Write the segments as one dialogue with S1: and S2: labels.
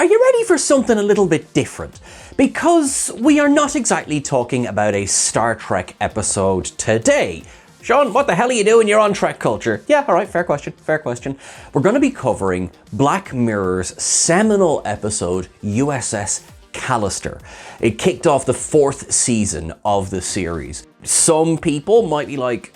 S1: Are you ready for something a little bit different? Because we are not exactly talking about a Star Trek episode today. Sean, what the hell are you doing? You're on TrekCulture. Yeah, all right, fair question. We're going to be covering Black Mirror's seminal episode, USS Callister. It kicked off the 4th season of the series. Some people might be like,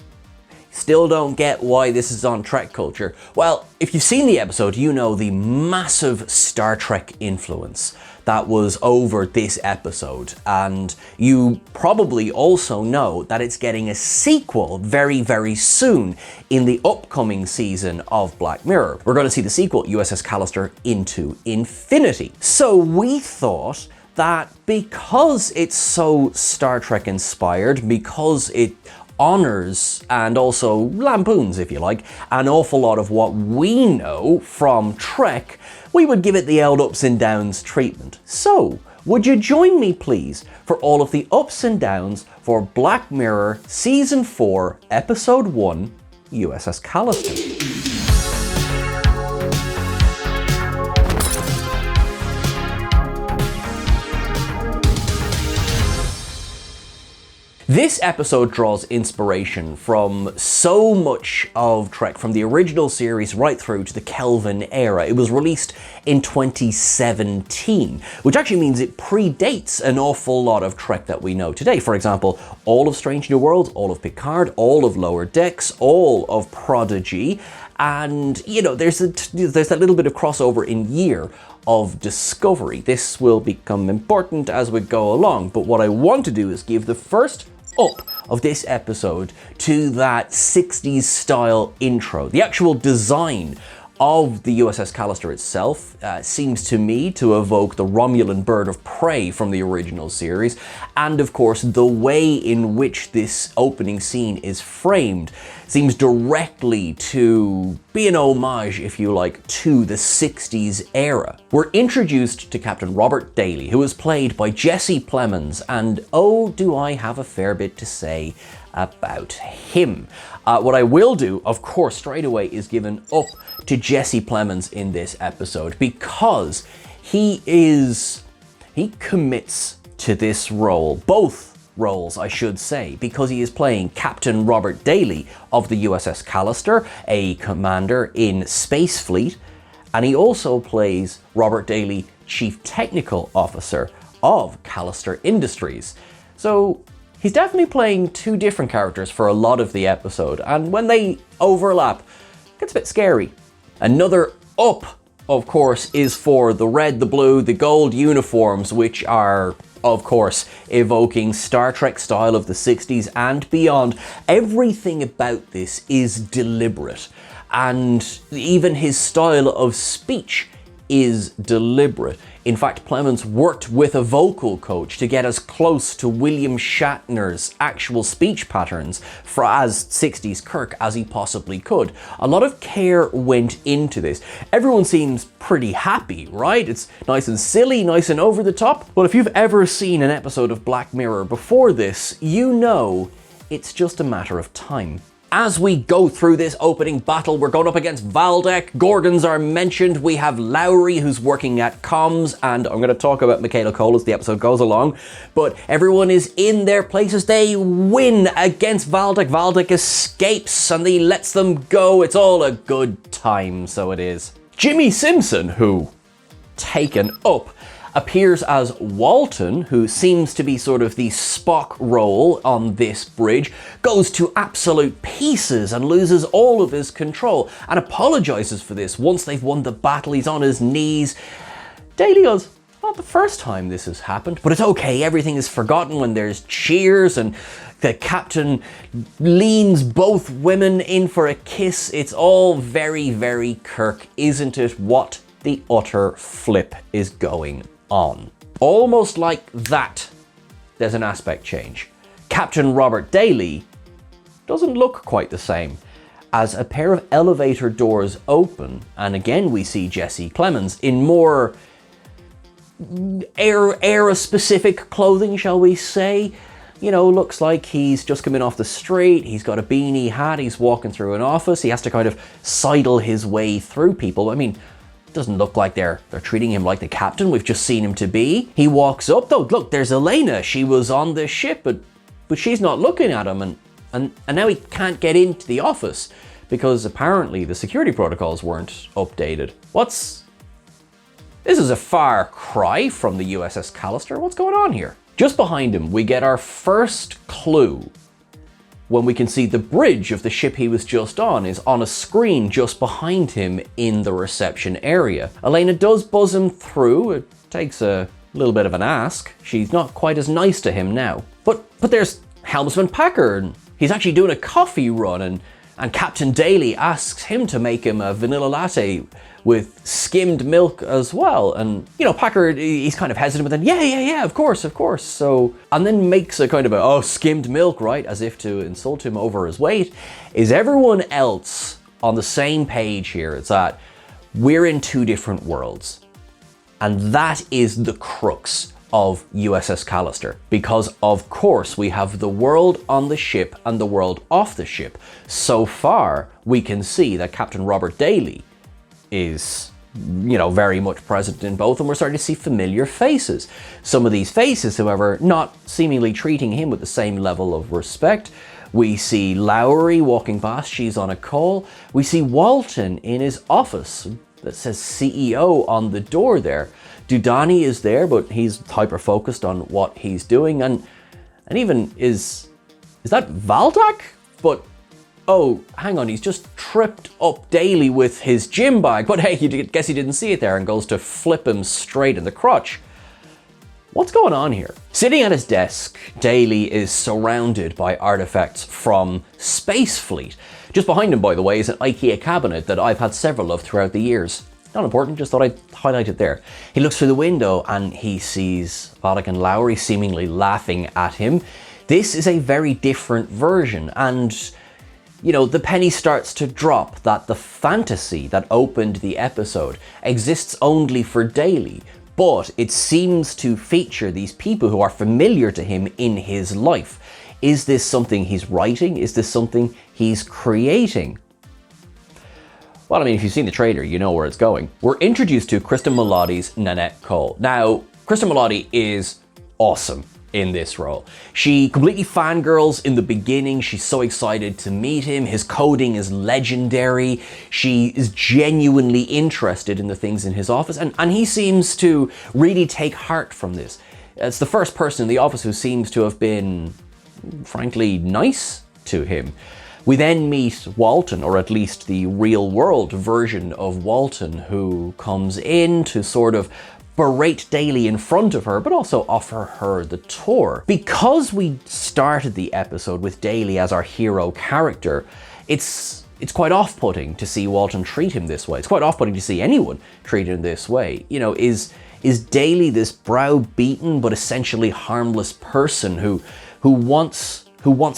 S1: still don't get why this is on TrekCulture. Well, if you've seen the episode, you know the massive Star Trek influence that was over this episode. And you probably also know that it's getting a sequel very, very soon in the upcoming season of Black Mirror. We're going to see the sequel, USS Callister Into Infinity. So we thought that because it's so Star Trek inspired, because it honors and also lampoons, if you like, an awful lot of what we know from Trek, we would give it the old ups and downs treatment. So, would you join me please for all of the ups and downs for Black Mirror Season 4, Episode 1, USS Callister? This episode draws inspiration from so much of Trek, from the original series right through to the Kelvin era. It was released in 2017, which actually means it predates an awful lot of Trek that we know today. For example, all of Strange New Worlds, all of Picard, all of Lower Decks, all of Prodigy, and, you know, there's that little bit of crossover in year of Discovery. This will become important as we go along, but what I want to do is give the first up of this episode to that 60s style intro. The actual design of the USS Callister itself seems to me to evoke the Romulan bird of prey from the original series, and of course the way in which this opening scene is framed seems directly to be an homage, if you like, to the 60s era. We're introduced to Captain Robert Daly, who is played by Jesse Plemons, and oh, do I have a fair bit to say about him. What I will do, of course, straight away is give an up to Jesse Plemons in this episode, because he commits to this role, both roles I should say, because he is playing Captain Robert Daly of the USS Callister, a commander in Space Fleet, and he also plays Robert Daly, Chief Technical Officer of Callister Industries. So he's definitely playing two different characters for a lot of the episode, and when they overlap, it gets a bit scary. Another up, of course, is for the red, the blue, the gold uniforms, which are, of course, evoking Star Trek style of the 60s and beyond. Everything about this is deliberate, and even his style of speech is deliberate. In fact, Plemons worked with a vocal coach to get as close to William Shatner's actual speech patterns for as 60s Kirk as he possibly could. A lot of care went into this. Everyone seems pretty happy, right? It's nice and silly, nice and over the top. Well, if you've ever seen an episode of Black Mirror before this, you know it's just a matter of time. As we go through this opening battle, we're going up against Valdek. Gorgons are mentioned. We have Lowry, who's working at comms, and I'm going to talk about Michaela Cole as the episode goes along. But everyone is in their places. They win against Valdek. Valdek escapes, and he lets them go. It's all a good time, so it is. Jimmy Simpson, who, taken up, appears as Walton, who seems to be sort of the Spock role on this bridge, goes to absolute pieces and loses all of his control and apologizes for this once they've won the battle. He's on his knees. Daly goes, not the first time this has happened, but it's okay. Everything is forgotten when there's cheers and the captain leans both women in for a kiss. It's all very, very Kirk, isn't it? What the utter flip is going on. Almost like that, there's an aspect change. Captain Robert Daly doesn't look quite the same, as a pair of elevator doors open, and again we see Jesse Plemons in more era-specific clothing, shall we say. You know, looks like he's just come in off the street, he's got a beanie hat, he's walking through an office, he has to kind of sidle his way through people. I mean, doesn't look like they're treating him like the captain we've just seen him to be. He walks up though, look, there's Elena. She was on the ship, but she's not looking at him, and now he can't get into the office because apparently the security protocols weren't updated. This is a far cry from the USS Callister. What's going on here? Just behind him, we get our first clue when we can see the bridge of the ship he was just on is on a screen just behind him in the reception area. Elena does buzz him through. It takes a little bit of an ask. She's not quite as nice to him now. But there's Helmsman Packard, and he's actually doing a coffee run, and Captain Daly asks him to make him a vanilla latte with skimmed milk as well. And, Packard, he's kind of hesitant, but then, yeah, of course. So, and then makes a kind of skimmed milk, right? As if to insult him over his weight. Is everyone else on the same page here? It's that we're in two different worlds. And that is the crux of USS Callister, because of course we have the world on the ship and the world off the ship. So far, we can see that Captain Robert Daly is, very much present in both, and we're starting to see familiar faces. Some of these faces, however, not seemingly treating him with the same level of respect. We see Lowry walking past, she's on a call. We see Walton in his office that says CEO on the door there. Dudani is there, but he's hyper-focused on what he's doing, and even is that Valdak? But, oh, hang on, he's just tripped up Daly with his gym bag, but hey, guess he didn't see it there and goes to flip him straight in the crotch. What's going on here? Sitting at his desk, Daly is surrounded by artifacts from Space Fleet. Just behind him, by the way, is an IKEA cabinet that I've had several of throughout the years. Not important, just thought I'd highlight it there. He looks through the window and he sees Valak and Lowry seemingly laughing at him. This is a very different version, and the penny starts to drop that the fantasy that opened the episode exists only for Daly, but it seems to feature these people who are familiar to him in his life. Is this something he's writing? Is this something he's creating? Well, if you've seen the trailer, you know where it's going. We're introduced to Kristen Milioti's Nanette Cole. Now, Kristen Milioti is awesome in this role. She completely fangirls in the beginning. She's so excited to meet him. His coding is legendary. She is genuinely interested in the things in his office, and he seems to really take heart from this. It's the first person in the office who seems to have been, frankly, nice to him. We then meet Walton, or at least the real world version of Walton, who comes in to sort of berate Daly in front of her, but also offer her the tour. Because we started the episode with Daly as our hero character, it's quite off-putting to see Walton treat him this way. It's quite off-putting to see anyone treat him this way. Is Daly this brow-beaten but essentially harmless person who wants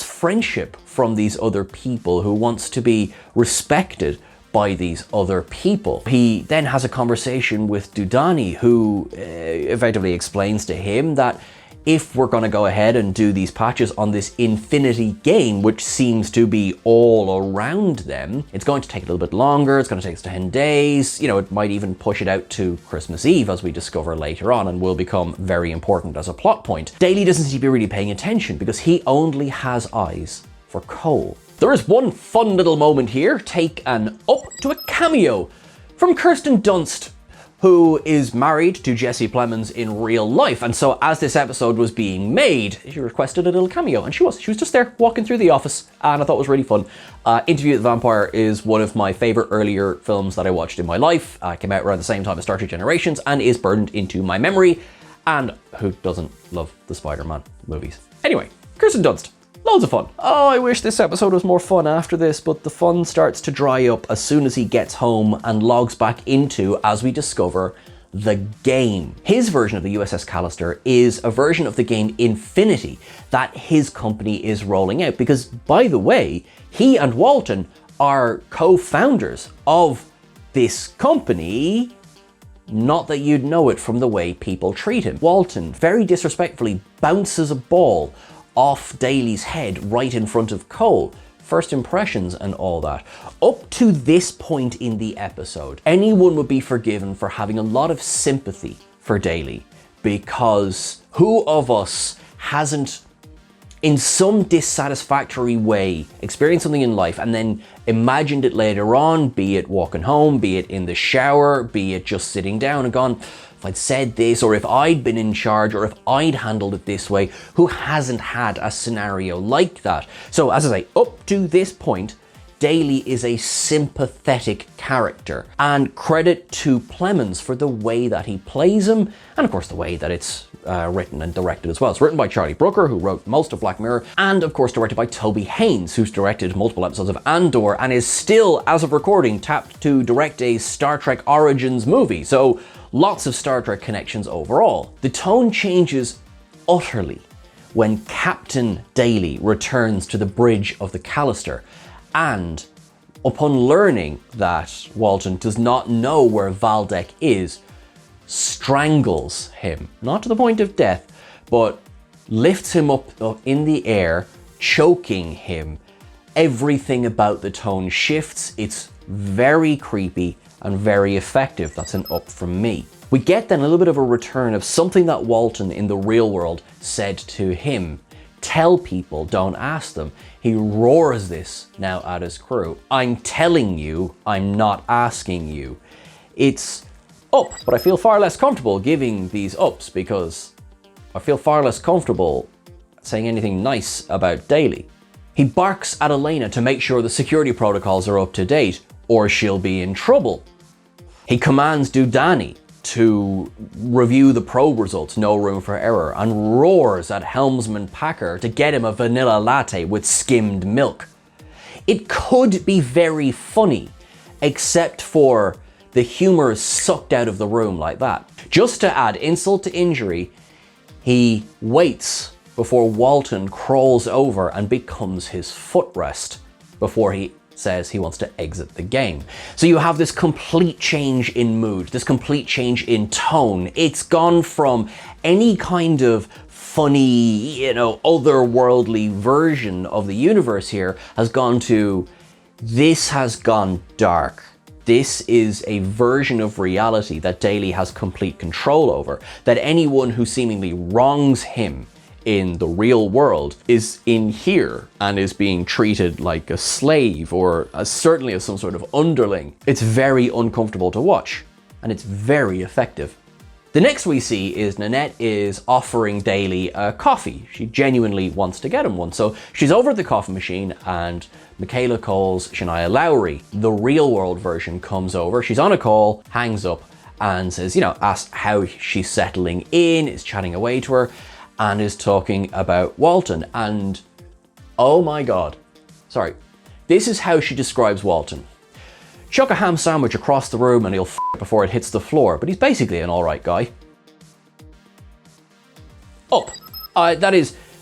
S1: friendship from these other people, who wants to be respected by these other people? He then has a conversation with Dudani, who effectively explains to him that if we're going to go ahead and do these patches on this infinity game, which seems to be all around them, it's going to take a little bit longer. It's going to take us 10 days. It might even push it out to Christmas Eve, as we discover later on, and will become very important as a plot point. Daly doesn't seem to be really paying attention because he only has eyes for Cole. There is one fun little moment here, taken up to a cameo from Kirsten Dunst, who is married to Jesse Plemons in real life. And so as this episode was being made, she requested a little cameo, and she was just there walking through the office, and I thought it was really fun. Interview with the Vampire is one of my favorite earlier films that I watched in my life. Came out around the same time as Star Trek Generations and is burned into my memory. And who doesn't love the Spider-Man movies? Anyway, Kirsten Dunst. Loads of fun. Oh, I wish this episode was more fun after this, but the fun starts to dry up as soon as he gets home and logs back into, as we discover, the game. His version of the USS Callister is a version of the game Infinity that his company is rolling out, because, by the way, he and Walton are co-founders of this company. Not that you'd know it from the way people treat him. Walton very disrespectfully bounces a ball off Daly's head right in front of Cole. first impressions and all that. Up to this point in the episode, anyone would be forgiven for having a lot of sympathy for Daly, because who of us hasn't, in some dissatisfactory way, experienced something in life and then imagined it later on, be it walking home, be it in the shower, be it just sitting down and gone, if I'd said this, or if I'd been in charge, or if I'd handled it this way, who hasn't had a scenario like that? So as I say, up to this point, Daly is a sympathetic character, and credit to Plemons for the way that he plays him, and of course the way that it's written and directed as well. It's written by Charlie Brooker, who wrote most of Black Mirror, and of course directed by Toby Haynes, who's directed multiple episodes of Andor and is still, as of recording, tapped to direct a Star Trek Origins movie. So lots of Star Trek connections overall. The tone changes utterly when Captain Daly returns to the bridge of the Callister, and upon learning that Walton does not know where Valdek is, strangles him, not to the point of death, but lifts him up in the air, choking him. Everything about the tone shifts. It's very creepy and very effective. That's an up from me. We get then a little bit of a return of something that Walton in the real world said to him. Tell people, don't ask them. He roars this now at his crew. I'm telling you, I'm not asking you. It's up, but I feel far less comfortable giving these ups because I feel far less comfortable saying anything nice about Daly. He barks at Elena to make sure the security protocols are up to date, or she'll be in trouble. He commands Dudani to review the probe results, no room for error, and roars at Helmsman Packer to get him a vanilla latte with skimmed milk. It could be very funny, except for the humor is sucked out of the room like that. Just to add insult to injury, he waits before Walton crawls over and becomes his footrest before he says he wants to exit the game. So you have this complete change in mood, this complete change in tone. It's gone from any kind of funny, otherworldly version of the universe here has gone to, this has gone dark. This is a version of reality that Daly has complete control over, that anyone who seemingly wrongs him in the real world is in here and is being treated like a slave or certainly as some sort of underling. It's very uncomfortable to watch, and it's very effective. The next we see is Nanette is offering Daly a coffee. She genuinely wants to get him one. So she's over at the coffee machine and Michaela calls Shania Lowry. The real world version comes over. She's on a call, hangs up and says, asks how she's settling in, is chatting away to her and is talking about Walton. And oh my God, sorry. This is how she describes Walton. Chuck a ham sandwich across the room and he'll f it before it hits the floor, but he's basically an alright guy. Up.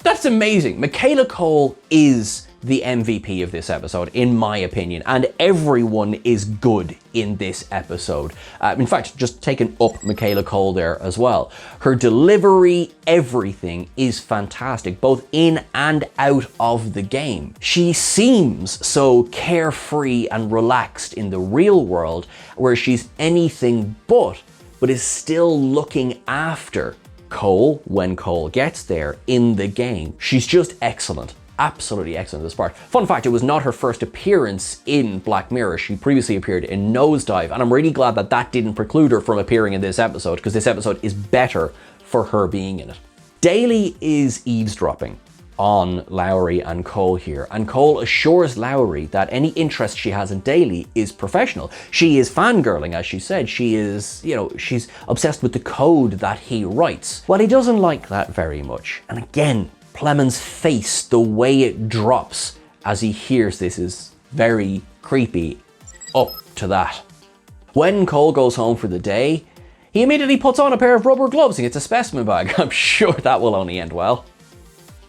S1: That's amazing. Michaela Cole is the MVP of this episode, in my opinion, and everyone is good in this episode. In fact, just taking up Michaela Cole there as well. Her delivery, everything is fantastic, both in and out of the game. She seems so carefree and relaxed in the real world, where she's anything but is still looking after Cole when Cole gets there in the game. She's just excellent. Absolutely excellent at this part. Fun fact, it was not her first appearance in Black Mirror. She previously appeared in Nosedive, and I'm really glad that that didn't preclude her from appearing in this episode, because this episode is better for her being in it. Daly is eavesdropping on Lowry and Cole here, and Cole assures Lowry that any interest she has in Daly is professional. She is fangirling, as she said. She is, she's obsessed with the code that he writes. Well, he doesn't like that very much. And again, Plemons' face, the way it drops as he hears this is very creepy. Up to that. When Cole goes home for the day, he immediately puts on a pair of rubber gloves and gets a specimen bag. I'm sure that will only end well.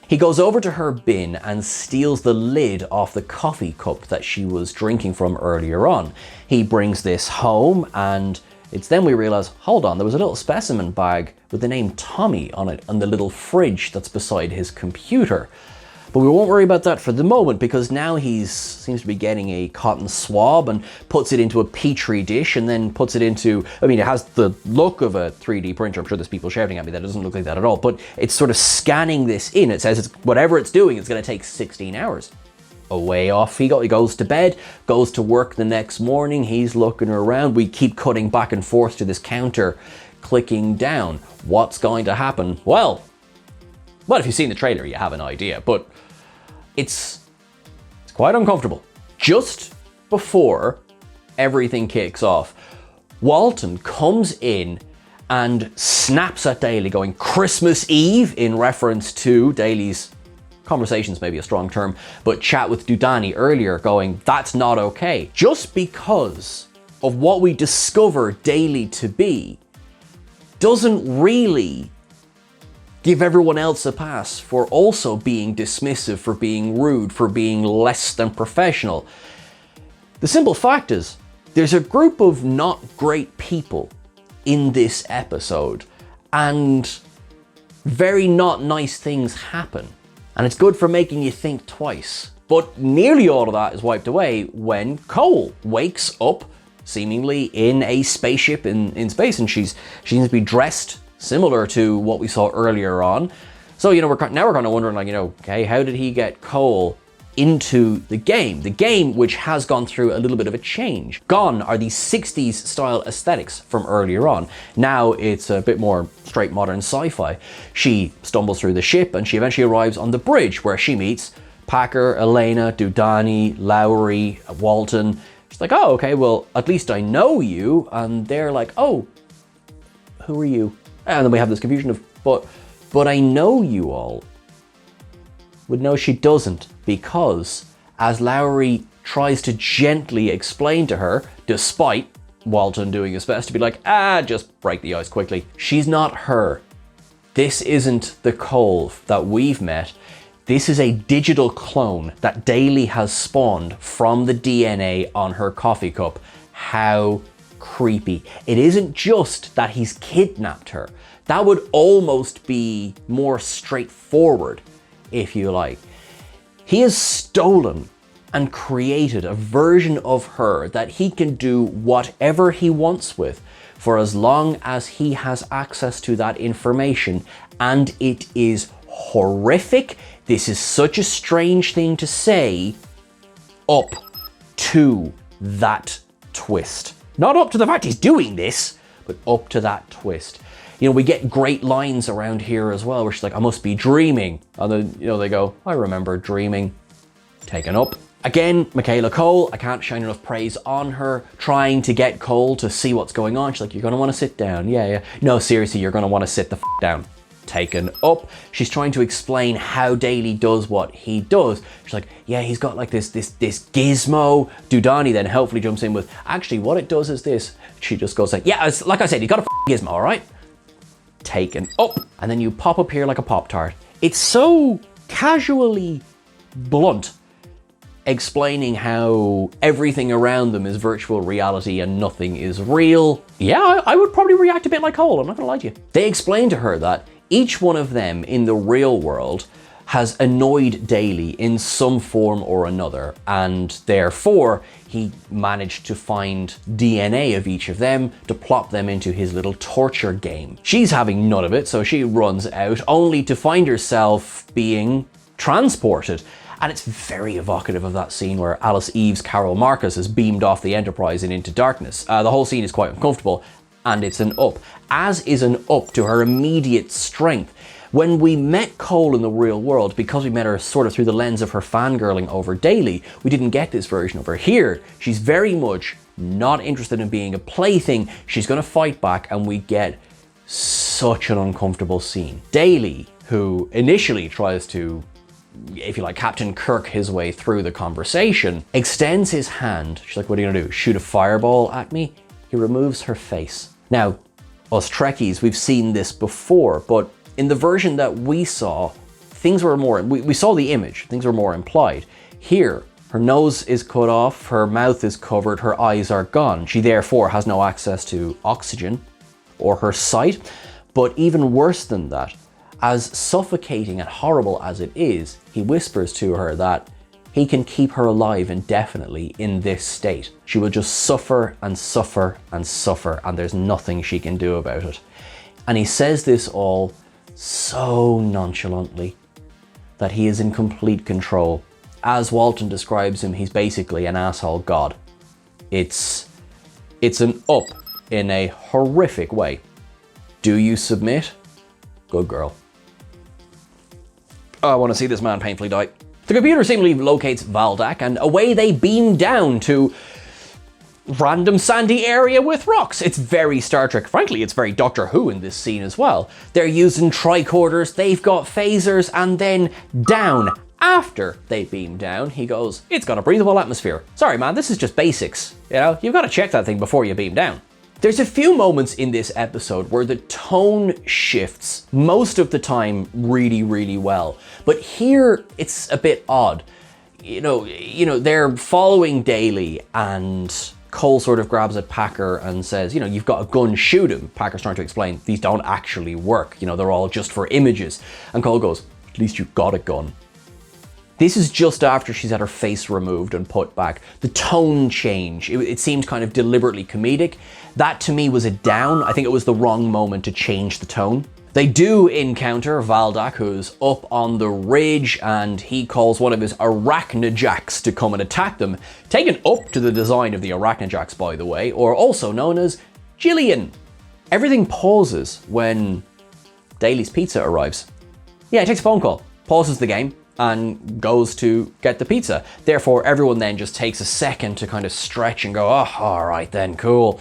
S1: He goes over to her bin and steals the lid off the coffee cup that she was drinking from earlier on. He brings this home, and it's then we realize, hold on, there was a little specimen bag with the name Tommy on it and the little fridge that's beside his computer. But we won't worry about that for the moment, because now he seems to be getting a cotton swab and puts it into a petri dish and then puts it into, I mean, it has the look of a 3D printer. I'm sure there's people shouting at me that it doesn't look like that at all, but it's sort of scanning this in. It says whatever it's doing, it's going to take 16 hours. Away off he goes to bed, goes to work the next morning. He's looking around. We keep cutting back and forth to this counter, clicking down. What's going to happen? Well, if you've seen the trailer, you have an idea, but it's quite uncomfortable. Just before everything kicks off, Walton comes in and snaps at Daly, going Christmas Eve, in reference to Daly's conversations, maybe a strong term, but chat with Dudani earlier, going, that's not okay. Just because of what we discover Daly to be doesn't really give everyone else a pass for also being dismissive, for being rude, for being less than professional. The simple fact is, there's a group of not great people in this episode, and very not nice things happen. And it's good for making you think twice. But nearly all of that is wiped away when Cole wakes up, seemingly in a spaceship in space, and she seems to be dressed similar to what we saw earlier on. So, we're kind of wondering, like, okay, how did he get Cole into the game? The game, which has gone through a little bit of a change. Gone are these 60s style aesthetics from earlier on. Now it's a bit more straight modern sci-fi. She stumbles through the ship and she eventually arrives on the bridge, where she meets Packer, Elena, Dudani, Lowry, Walton. She's like, oh, okay, well, at least I know you. And they're like, oh, who are you? And then we have this confusion of, but I know you all. Would know she doesn't, because as Lowry tries to gently explain to her, despite Walton doing his best to be like, just break the ice quickly, she's not her. This isn't the Cole that we've met. This is a digital clone that Daly has spawned from the DNA on her coffee cup. How creepy. It isn't just that he's kidnapped her. That would almost be more straightforward, if you like. He has stolen and created a version of her that he can do whatever he wants with, for as long as he has access to that information, and it is horrific. This is such a strange thing to say, up to that twist. Not up to the fact he's doing this, but up to that twist. We get great lines around here as well, where she's like, I must be dreaming. And then, they go, I remember dreaming. Taken up. Again, Michaela Cole, I can't shine enough praise on her, trying to get Cole to see what's going on. She's like, you're going to want to sit down. Yeah. No, seriously, you're going to want to sit the down. Taken up. She's trying to explain how Daly does what he does. She's like, yeah, he's got like this gizmo. Dudani then helpfully jumps in with, actually, what it does is this. She just goes like, yeah, like I said, he's got a gizmo, all right? Taken up. And then you pop up here like a Pop-Tart. It's so casually blunt, explaining how everything around them is virtual reality and nothing is real. Yeah, I would probably react a bit like Cole, I'm not gonna lie to you. They explain to her that each one of them in the real world has annoyed Daly in some form or another, and therefore he managed to find DNA of each of them to plop them into his little torture game. She's having none of it, so she runs out, only to find herself being transported. And it's very evocative of that scene where Alice Eve's Carol Marcus is beamed off the Enterprise and into darkness. The whole scene is quite uncomfortable, and it's an up, as is an up to her immediate strength. When we met Cole in the real world, because we met her sort of through the lens of her fangirling over Daly, we didn't get this version of her. Here, she's very much not interested in being a plaything. She's going to fight back, and we get such an uncomfortable scene. Daly, who initially tries to, if you like, Captain Kirk his way through the conversation, extends his hand. She's like, what are you going to do? Shoot a fireball at me? He removes her face. Now, us Trekkies, we've seen this before, but in the version that we saw, things were more, we saw the image, things were more implied. Here, her nose is cut off, her mouth is covered, her eyes are gone. She therefore has no access to oxygen or her sight. But even worse than that, As suffocating and horrible as it is, he whispers to her that he can keep her alive indefinitely in this state. She will just suffer and suffer and suffer, and there's nothing she can do about it. And he says this all so nonchalantly that he is in complete control. As Walton describes him, he's basically an asshole god. It's an up in a horrific way. Do you submit? Good girl. I want to see this man painfully die. The computer seemingly locates Valdak, and away they beam down to random sandy area with rocks. It's very Star Trek. Frankly, it's very Doctor Who in this scene as well. They're using tricorders, they've got phasers, and then down. After they beam down, he goes, it's got a breathable atmosphere. Sorry man, this is just basics. You know, you've got to check that thing before you beam down. There's a few moments in this episode where the tone shifts most of the time really, really well. But here it's a bit odd. You know, they're following Daly and Cole sort of grabs at Packer and says, you know, you've got a gun, shoot him. Packer's trying to explain, these don't actually work. You know, they're all just for images. And Cole goes, at least you've got a gun. This is just after she's had her face removed and put back. The tone change, it seemed kind of deliberately comedic. That to me was a down. I think it was the wrong moment to change the tone. They do encounter Valdak, who's up on the ridge, and he calls one of his arachnojacks to come and attack them, taken up to the design of the arachnojacks, by the way, or also known as Jillian. Everything pauses when Daly's pizza arrives. Yeah, he takes a phone call, pauses the game, and goes to get the pizza. Therefore, everyone then just takes a second to kind of stretch and go, oh, all right then, cool.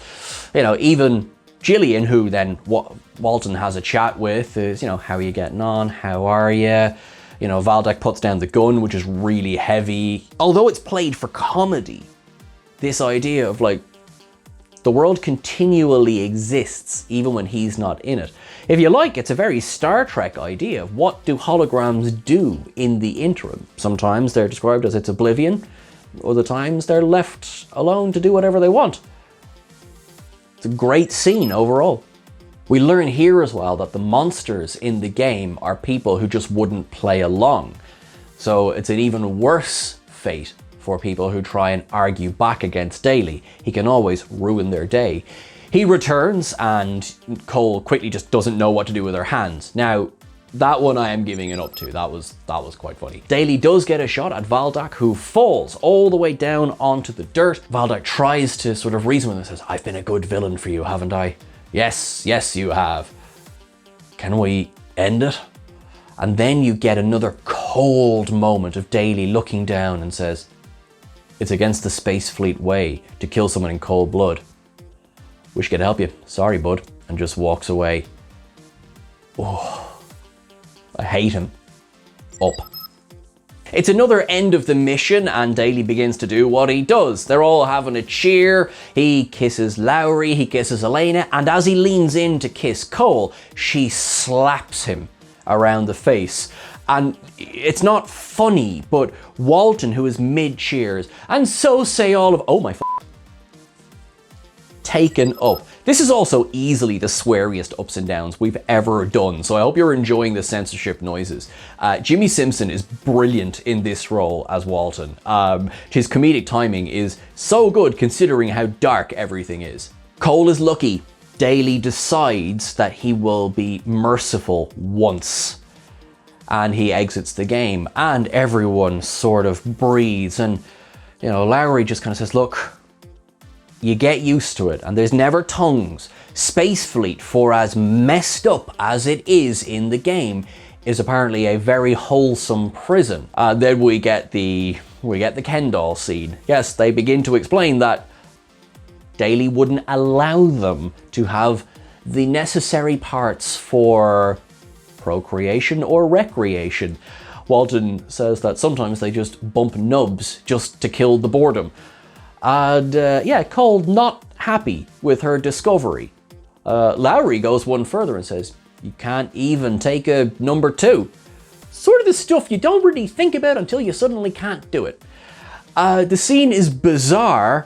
S1: You know, even Jillian, who then Walton has a chat with, is, you know, how are you getting on? How are you? You know, Valdak puts down the gun, which is really heavy. Although it's played for comedy, this idea of like, the world continually exists even when he's not in it. If you like, it's a very Star Trek idea of what do holograms do in the interim. Sometimes they're described as its oblivion, other times they're left alone to do whatever they want. It's a great scene overall. We learn here as well that the monsters in the game are people who just wouldn't play along. So it's an even worse fate for people who try and argue back against Daly. He can always ruin their day. He returns and Cole quickly just doesn't know what to do with her hands. Now, that one I am giving it up to. That was quite funny. Daly does get a shot at Valdak, who falls all the way down onto the dirt. Valdak tries to sort of reason with him and says, I've been a good villain for you, haven't I? Yes, yes you have. Can we end it? And then you get another cold moment of Daly looking down and says, it's against the Space Fleet way to kill someone in cold blood. Wish I could help you. Sorry, bud. And just walks away. Oh, I hate him. Up. It's another end of the mission and Daly begins to do what he does. They're all having a cheer. He kisses Lowry, he kisses Elena, and as he leans in to kiss Cole, she slaps him around the face. And it's not funny, but Walton, who is mid-cheers, and so say all of, oh my f***, taken up. This is also easily the sweariest ups and downs we've ever done, so I hope you're enjoying the censorship noises. Jimmy Simpson is brilliant in this role as Walton. His comedic timing is so good considering how dark everything is. Cole is lucky. Daly decides that he will be merciful once. And he exits the game, and everyone sort of breathes. And, you know, Lowry just kind of says, look, you get used to it, and there's never tongues. Space Fleet, for as messed up as it is in the game, is apparently a very wholesome prison. Then we get the Ken doll scene. Yes, they begin to explain that Daly wouldn't allow them to have the necessary parts for procreation or recreation. Walton says that sometimes they just bump nubs just to kill the boredom. And yeah, Cole not happy with her discovery. Lowry goes one further and says, you can't even take a number 2. Sort of the stuff you don't really think about until you suddenly can't do it. The scene is bizarre,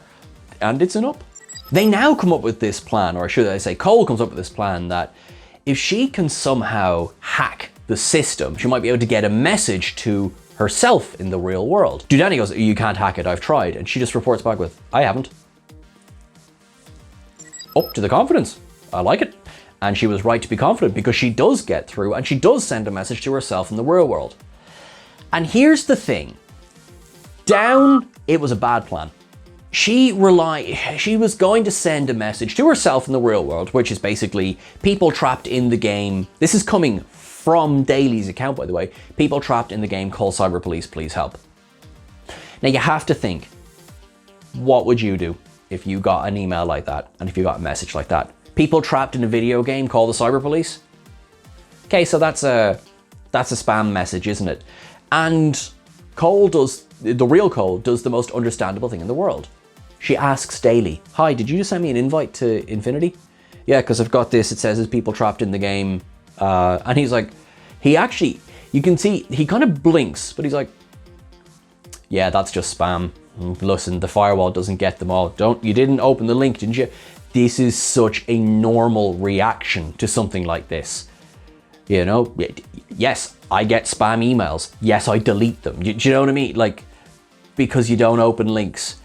S1: and it's an up. They now come up with this plan, or should I say Cole comes up with this plan, that if she can somehow hack the system. She might be able to get a message to herself in the real world. Dudani goes, you can't hack it, I've tried. And she just reports back with, I haven't. Up to the confidence. I like it. And she was right to be confident because she does get through and she does send a message to herself in the real world. And here's the thing. Down, it was a bad plan. She was going to send a message to herself in the real world, which is basically people trapped in the game. This is coming from Daly's account, by the way. People trapped in the game, call cyber police, please help. Now you have to think, what would you do if you got an email like that and if you got a message like that? People trapped in a video game, call the cyber police? Okay, so that's a spam message, isn't it? And the real Cole does the most understandable thing in the world. She asks Daly, hi, did you just send me an invite to Infinity? Yeah, because I've got this, it says there's people trapped in the game. And he's like, you can see, he kind of blinks, but he's like, yeah, that's just spam. Listen, the firewall doesn't get them all. You didn't open the link, didn't you? This is such a normal reaction to something like this. You know, yes, I get spam emails. Yes, I delete them. Do you know what I mean? Like, because you don't open links.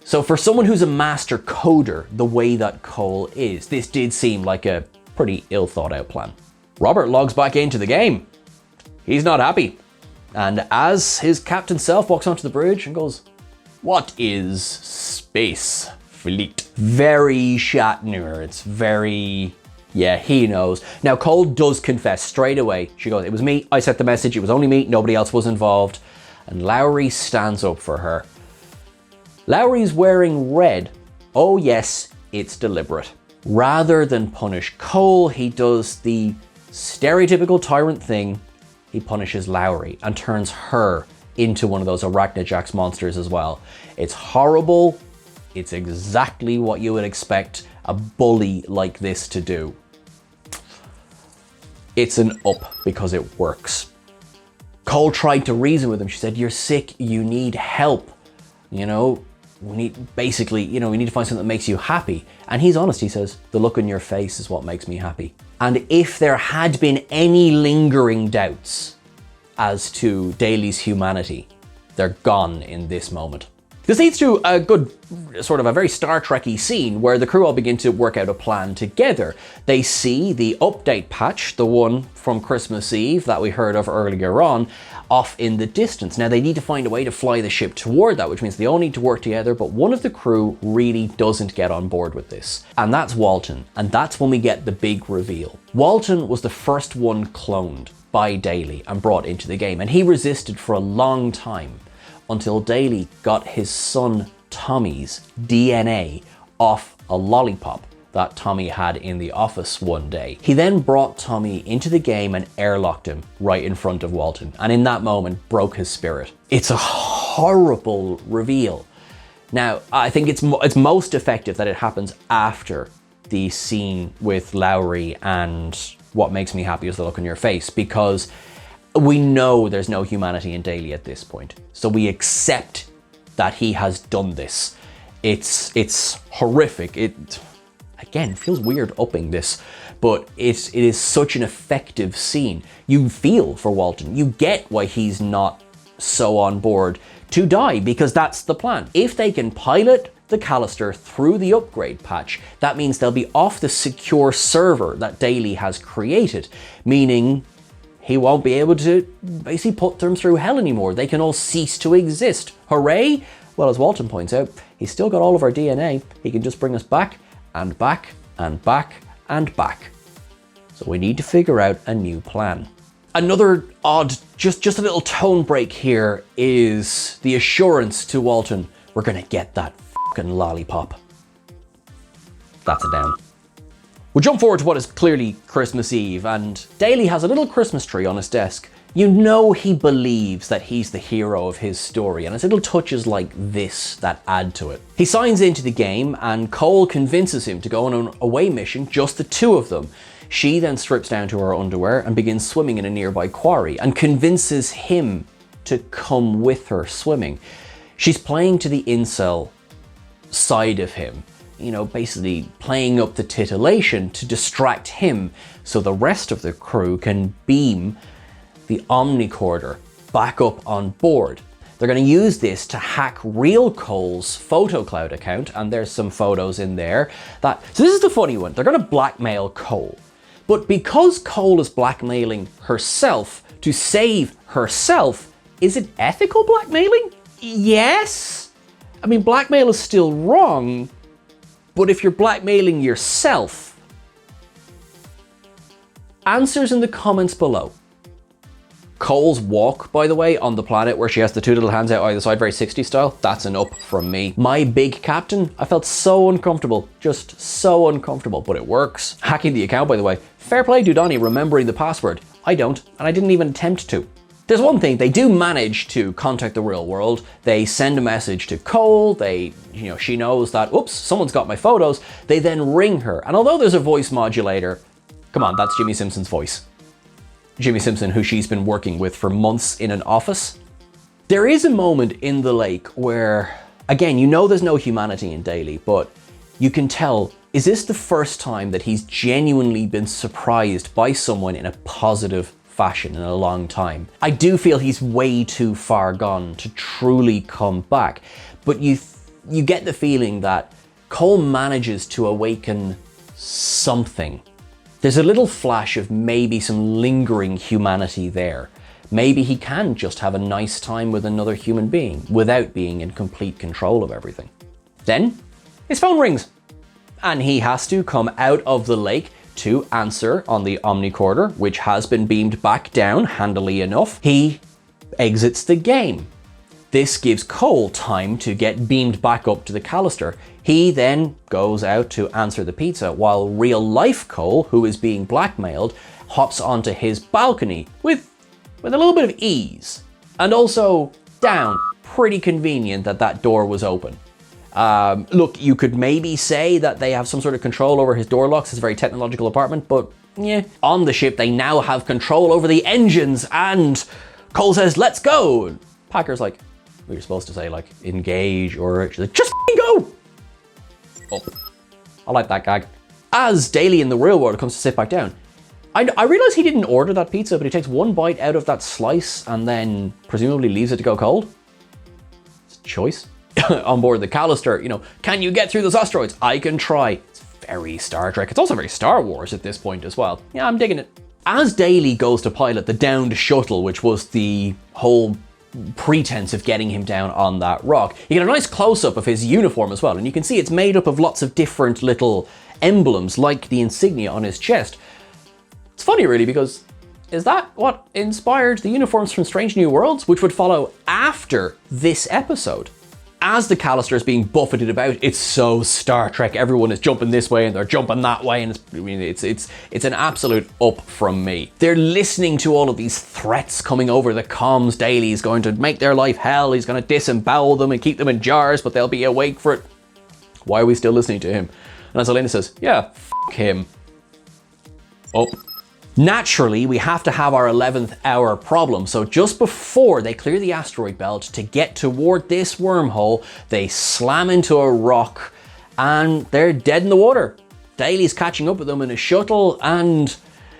S1: So for someone who's a master coder, the way that Cole is, this did seem like a pretty ill thought out plan. Robert logs back into the game. He's not happy. And as his captain self walks onto the bridge and goes, what is space fleet? Very Shatner. It's very, yeah, he knows. Now Cole does confess straight away. She goes, it was me. I sent the message. It was only me. Nobody else was involved. And Lowry stands up for her. Lowry's wearing red. Oh yes, it's deliberate. Rather than punish Cole, he does the stereotypical tyrant thing. He punishes Lowry and turns her into one of those Arachnojax monsters as well. It's horrible. It's exactly what you would expect a bully like this to do. It's an up because it works. Cole tried to reason with him. She said, you're sick, you need help. You know, we need to find something that makes you happy. And he's honest, he says, the look on your face is what makes me happy. And if there had been any lingering doubts as to Daly's humanity, they're gone in this moment. This leads to a good, sort of a very Star Trek-y scene where the crew all begin to work out a plan together. They see the update patch, the one from Christmas Eve that we heard of earlier on, off in the distance. Now they need to find a way to fly the ship toward that, which means they all need to work together, but one of the crew really doesn't get on board with this. And that's Walton, and that's when we get the big reveal. Walton was the first one cloned by Daly and brought into the game, and he resisted for a long time until Daly got his son Tommy's DNA off a lollipop that Tommy had in the office one day. He then brought Tommy into the game and airlocked him right in front of Walton, and in that moment broke his spirit. It's a horrible reveal. Now, I think it's most effective that it happens after the scene with Lowry and what makes me happy is the look on your face, because we know there's no humanity in Daly at this point. So we accept that he has done this. It's horrific. It, again, feels weird upping this, but it is such an effective scene. You feel for Walton. You get why he's not so on board to die, because that's the plan. If they can pilot the Callister through the upgrade patch, that means they'll be off the secure server that Daly has created, meaning he won't be able to basically put them through hell anymore. They can all cease to exist. Hooray! Well, as Walton points out, he's still got all of our DNA. He can just bring us back and back and back and back. So we need to figure out a new plan. Another odd, just a little tone break here is the assurance to Walton, we're gonna get that fucking lollipop. That's a down. We jump forward to what is clearly Christmas Eve, and Daly has a little Christmas tree on his desk. You know he believes that he's the hero of his story, and it's little touches like this that add to it. He signs into the game, and Cole convinces him to go on an away mission, just the two of them. She then strips down to her underwear and begins swimming in a nearby quarry, and convinces him to come with her swimming. She's playing to the incel side of him. basically playing up the titillation to distract him so the rest of the crew can beam the omnicorder back up on board. They're going to use this to hack real Cole's photo cloud account, and there's some photos in there so this is the funny one. They're going to blackmail Cole. But because Cole is blackmailing herself to save herself, is it ethical blackmailing? Yes. I mean, blackmail is still wrong, but if you're blackmailing yourself, answers in the comments below. Cole's walk, by the way, on the planet where she has the two little hands out either side, very 60s style, that's an up from me. My big captain, I felt so uncomfortable, just so uncomfortable, but it works. Hacking the account, by the way, fair play Dudani remembering the password. I don't, and I didn't even attempt to. There's one thing, they do manage to contact the real world. They send a message to Cole, she knows that, oops, someone's got my photos. They then ring her, and although there's a voice modulator, come on, that's Jimmy Simpson's voice. Jimmy Simpson, who she's been working with for months in an office. There is a moment in the lake where, again, there's no humanity in Daly, but you can tell, is this the first time that he's genuinely been surprised by someone in a positive fashion in a long time? I do feel he's way too far gone to truly come back, but you get the feeling that Cole manages to awaken something. There's a little flash of maybe some lingering humanity there. Maybe he can just have a nice time with another human being without being in complete control of everything. Then his phone rings and he has to come out of the lake to answer on the omnicorder, which has been beamed back down handily enough. He exits the game. This gives Cole time to get beamed back up to the Callister. He then goes out to answer the pizza while real life Cole, who is being blackmailed, hops onto his balcony with a little bit of ease. And also down, pretty convenient that door was open. Look, you could maybe say that they have some sort of control over his door locks. It's a very technological apartment, but yeah. On the ship, they now have control over the engines and Cole says, let's go. Packer's like, we were supposed to say like engage or just f***ing go. Oh, I like that gag. As Daly in the real world comes to sit back down, I realize he didn't order that pizza, but he takes one bite out of that slice and then presumably leaves it to go cold. It's a choice. On board the Callister, can you get through those asteroids? I can try. It's very Star Trek. It's also very Star Wars at this point as well. Yeah, I'm digging it. As Daly goes to pilot the downed shuttle, which was the whole pretense of getting him down on that rock, you get a nice close-up of his uniform as well, and you can see it's made up of lots of different little emblems like the insignia on his chest. It's funny really, because is that what inspired the uniforms from Strange New Worlds, which would follow after this episode? As the Callister is being buffeted about, it's so Star Trek. Everyone is jumping this way and they're jumping that way, and it's an absolute up from me. They're listening to all of these threats coming over the comms. Daly is going to make their life hell. He's going to disembowel them and keep them in jars, but they'll be awake for it. Why are we still listening to him? And as Elena says, yeah, f*** him. Up. Naturally, we have to have our 11th hour problem. So just before they clear the asteroid belt to get toward this wormhole, they slam into a rock and they're dead in the water. Daly's catching up with them in a shuttle, and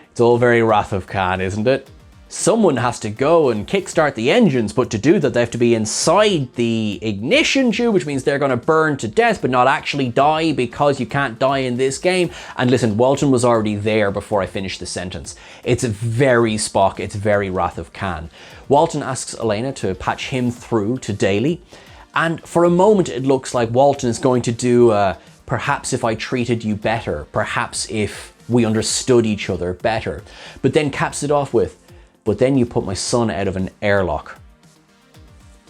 S1: it's all very Wrath of Khan, isn't it? Someone has to go and kickstart the engines, but to do that they have to be inside the ignition tube, which means they're going to burn to death but not actually die, because you can't die in this game. And listen, Walton was already there before I finished the sentence. It's very Spock, it's very Wrath of Khan. Walton asks Elena to patch him through to Daly, and for a moment it looks like Walton is going to do perhaps if I treated you better, perhaps if we understood each other better, but then caps it off with, but then you put my son out of an airlock,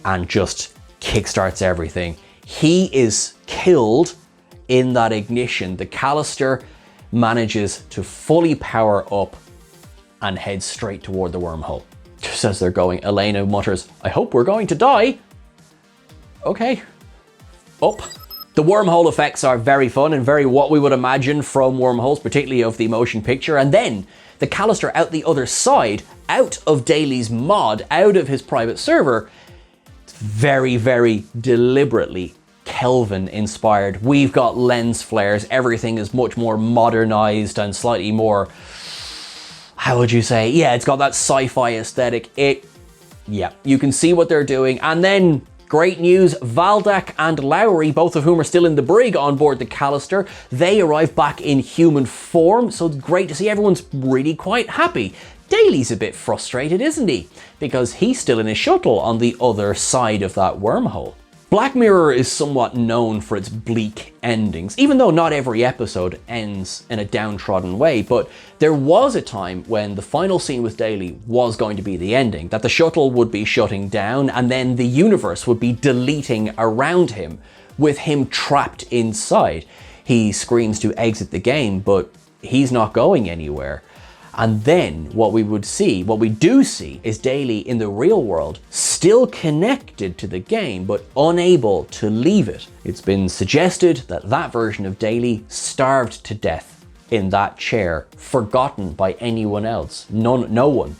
S1: and just kickstarts everything. He is killed in that ignition. The Callister manages to fully power up and head straight toward the wormhole. Just as they're going, Elena mutters, I hope we're going to die. Okay, up. The wormhole effects are very fun and very what we would imagine from wormholes, particularly of the motion picture. And then the Callister out the other side, out of Daly's mod, out of his private server, very, very deliberately Kelvin inspired. We've got lens flares. Everything is much more modernized and slightly more, how would you say? Yeah, it's got that sci-fi aesthetic. Yeah, you can see what they're doing. And then, great news, Valdek and Lowry, both of whom are still in the brig on board the Callister, they arrive back in human form, so it's great to see everyone's really quite happy. Daly's a bit frustrated, isn't he? Because he's still in his shuttle on the other side of that wormhole. Black Mirror is somewhat known for its bleak endings, even though not every episode ends in a downtrodden way, but there was a time when the final scene with Daly was going to be the ending, that the shuttle would be shutting down and then the universe would be deleting around him, with him trapped inside. He screams to exit the game, but he's not going anywhere. And then what we do see is Daly in the real world, still connected to the game, but unable to leave it. It's been suggested that that version of Daly starved to death in that chair, forgotten by anyone else. No one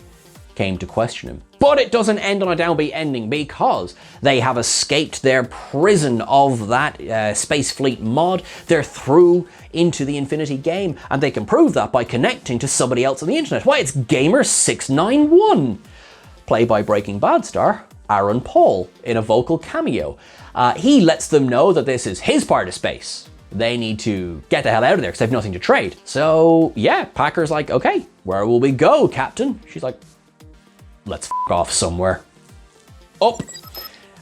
S1: came to question him. But it doesn't end on a downbeat ending, because they have escaped their prison of that Space Fleet mod. They're through into the Infinity game, and they can prove that by connecting to somebody else on the internet. Why, it's Gamer691, played by Breaking Bad star Aaron Paul in a vocal cameo. He lets them know that this is his part of space. They need to get the hell out of there because they have nothing to trade. So yeah, Packer's like, okay, where will we go, Captain? She's like, let's f off somewhere. Up.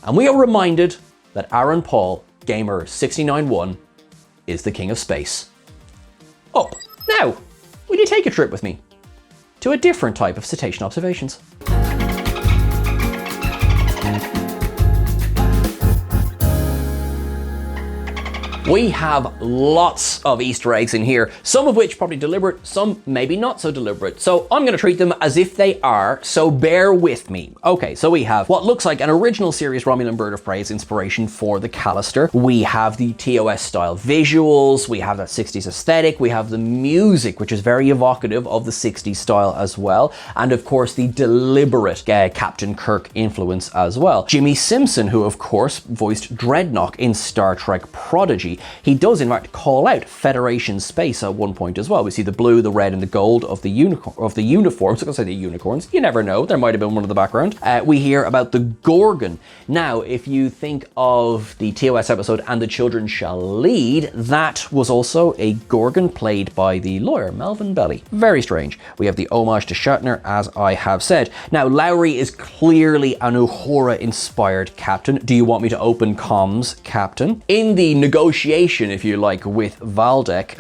S1: And we are reminded that Aaron Paul, Gamer691, is the king of space. Up. Now, will you take a trip with me to a different type of cetacean observations? We have lots of Easter eggs in here, some of which probably deliberate, some maybe not so deliberate. So I'm gonna treat them as if they are, so bear with me. Okay, so we have what looks like an original series Romulan Bird of Prey's inspiration for the Callister. We have the TOS style visuals, we have that 60s aesthetic, we have the music, which is very evocative of the 60s style as well, and of course the deliberate Captain Kirk influence as well. Jimmy Simpson, who of course voiced Dreadnought in Star Trek Prodigy, he does in fact call out Federation space at one point as well. We see the blue, the red, and the gold of the uniforms. I'm gonna say the unicorns. You never know. There might have been one in the background. We hear about the Gorgon. Now, if you think of the TOS episode "And the Children Shall Lead," that was also a Gorgon played by the lawyer Melvin Belly. Very strange. We have the homage to Shatner, as I have said. Now, Lowry is clearly an Uhura-inspired captain. Do you want me to open comms, Captain? In the negotiation, if you like, with Valdek,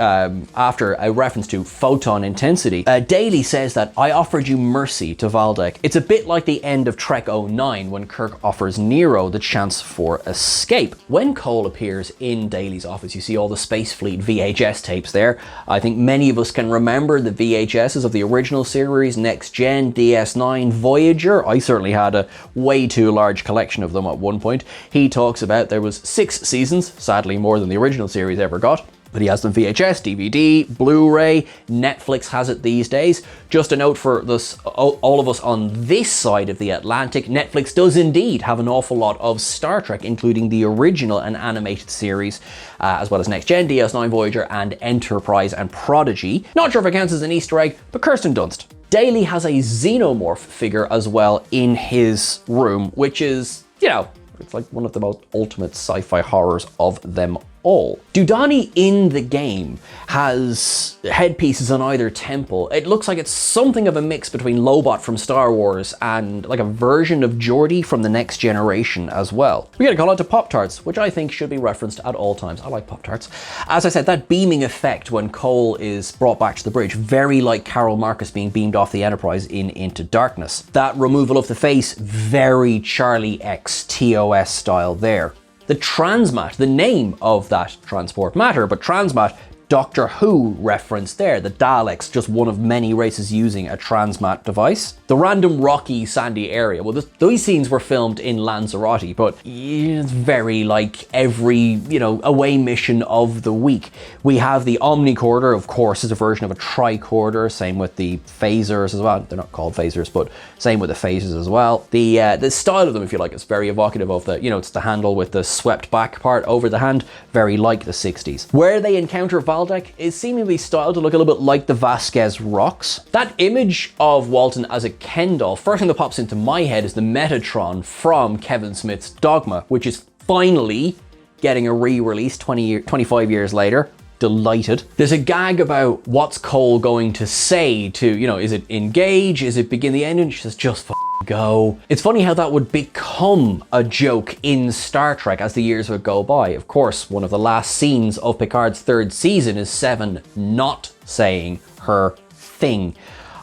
S1: after a reference to photon intensity, Daly says that I offered you mercy to Valdek. It's a bit like the end of Trek 09 when Kirk offers Nero the chance for escape. When Cole appears in Daly's office, you see all the Space Fleet VHS tapes there. I think many of us can remember the VHSs of the original series, Next Gen, DS9, Voyager. I certainly had a way too large collection of them at one point. He talks about there was 6 seasons, sadly more than the original series ever got, but he has them VHS, DVD, Blu-ray, Netflix has it these days. Just a note for this, all of us on this side of the Atlantic, Netflix does indeed have an awful lot of Star Trek, including the original and animated series, as well as Next Gen, DS9, Voyager, and Enterprise and Prodigy. Not sure if it counts as an Easter egg, but Kirsten Dunst. Daly has a xenomorph figure as well in his room, which is, you know, it's like one of the most ultimate sci-fi horrors of them all. Dudani in the game has headpieces on either temple. It looks like it's something of a mix between Lobot from Star Wars and like a version of Geordi from The Next Generation as well. We gotta call out to Pop-Tarts, which I think should be referenced at all times. I like Pop-Tarts. As I said, that beaming effect when Cole is brought back to the bridge, very like Carol Marcus being beamed off the Enterprise in Into Darkness. That removal of the face, very Charlie X TOS style there. The transmat, the name of that transport matter, but transmat Doctor Who reference there, the Daleks, just one of many races using a transmat device. The random rocky, sandy area, well, those scenes were filmed in Lanzarote, but it's very like every, away mission of the week. We have the omnicorder, of course, is a version of a tricorder, same with the phasers as well. They're not called phasers, but same with the phasers as well. The style of them, if you like, is very evocative of the, it's the handle with the swept back part over the hand, very like the 60s. Where they encounter Valdek is seemingly styled to look a little bit like the Vasquez rocks. That image of Walton as a Ken doll, first thing that pops into my head is the Metatron from Kevin Smith's Dogma, which is finally getting a re-release 25 years later. Delighted. There's a gag about what's Cole going to say to, is it engage? Is it begin the ending? She says, just go. It's funny how that would become a joke in Star Trek as the years would go by. Of course, one of the last scenes of Picard's third season is Seven not saying her thing.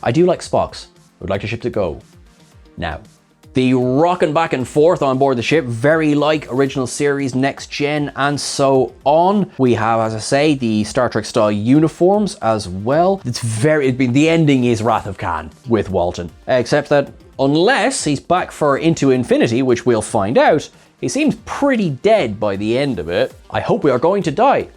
S1: I do like Spock's. I would like the ship to go now. The rocking back and forth on board the ship, very like original series, Next Gen, and so on. We have, as I say, the Star Trek style uniforms as well. The ending is Wrath of Khan with Walton, except that unless he's back for Into Infinity, which we'll find out, he seems pretty dead by the end of it. I hope we are going to die.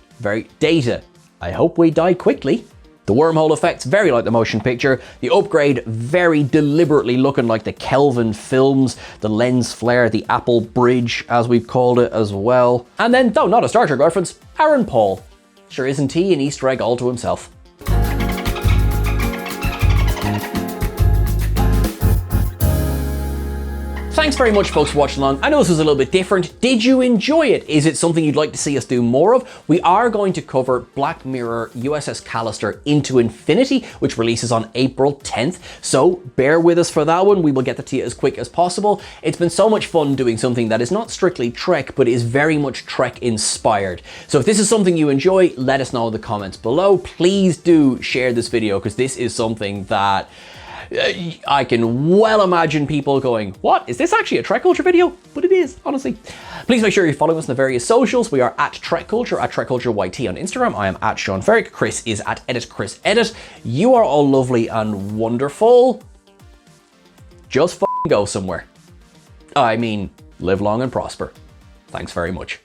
S1: Data. I hope we die quickly. The wormhole effects, very like the motion picture. The upgrade, very deliberately looking like the Kelvin films. The lens flare, the Apple Bridge, as we've called it as well. And then, though not a Star Trek reference, Aaron Paul. Sure isn't he an Easter egg all to himself? Thanks very much, folks, for watching along. I know this was a little bit different. Did you enjoy it? Is it something you'd like to see us do more of? We are going to cover Black Mirror USS Callister Into Infinity, which releases on April 10th. So bear with us for that one. We will get that to you as quick as possible. It's been so much fun doing something that is not strictly Trek, but is very much Trek inspired. So if this is something you enjoy, let us know in the comments below. Please do share this video, because this is something that I can well imagine people going, what? Is this actually a TrekCulture video? But it is, honestly. Please make sure you're following us on the various socials. We are at TrekCulture, at TrekCultureYT on Instagram. I am at Sean Ferrick. Chris is at EditChrisEdit. You are all lovely and wonderful. Just go somewhere. I mean, live long and prosper. Thanks very much.